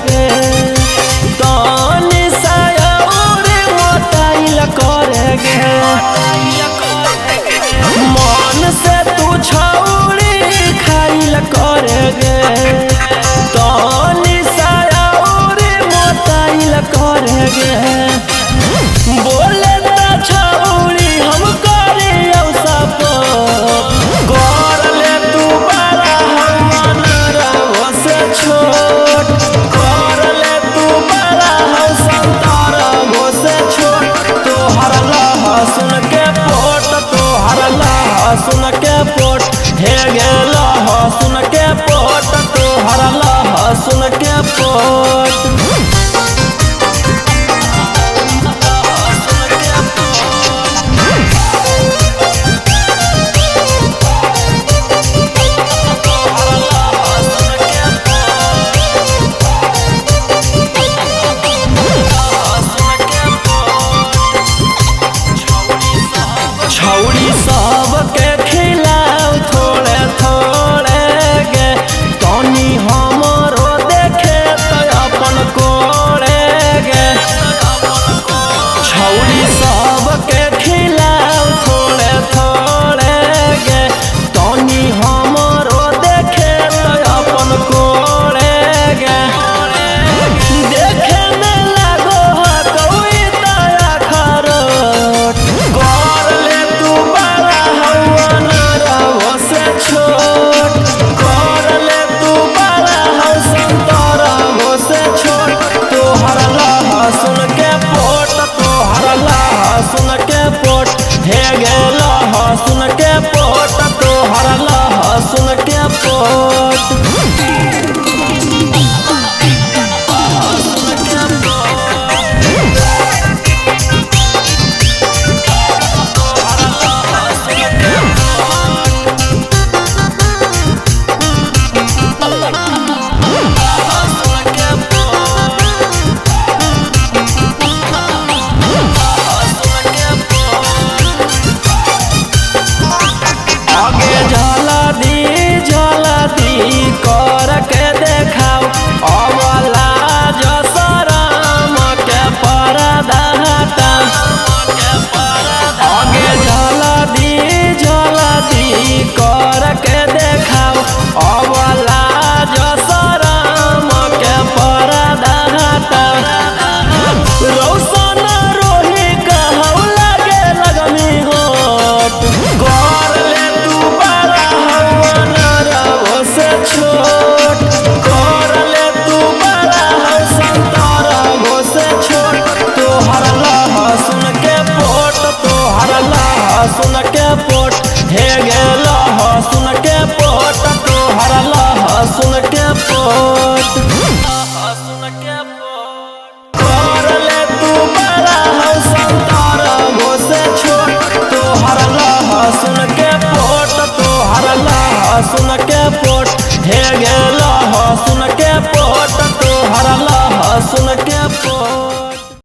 गे तनी सायर मोटाइल करे गे मन से तू छौरी खाइल करे गे तनी सायर मोटाइल करे गे बोले छौरी हम करे कर ले तू बड़ा हम रहो से छोट कर ले तू बड़ा हम संतार हो से छोट तोहर लहसुन के पोट तोहर लहसुन के पोट हे गे लहसुन के पोट तोहर लहसुन के पोट। छौरी सबके खिलाओ थोड़े थोड़े गे तनी हमरो देखे तो अपन कोड़े गे छौरी सबके खिलाओ थोड़े थोड़े गे तनी हमरो देखे तो अपन कोड़े गे देखे में लागो कोई दया खरोट कर ले तू बड़ा हवन रहो से छोट कर ले तू बड़ा हव संतर हो से छोट तोहर लहसुन के पोट तोहर लहसुन के पोट हे गे लहसुन के पोट तोहर लहसुन के पोट। आगे जल्दी कर के देखाओ अवला जसराम के परदा हटा आगे जल्दी कर के देखाओ अवला जसराम के परदा हटा रौशन रोही कहौ लगे लगमी होट कर ले तू बड़ा हवन रहो से छोट कर ले तू बड़ा हव संतर हो से छोट तोहर लहसुन के पोट तोहर लहसुन के पोट हे गे लहसुन के पोट तोहर लहसुन के पोट लहसुन के पोट कर ले तू बड़ा हव संतर हो से छोट तोहर लहसुन के पोट तोहर लहसुन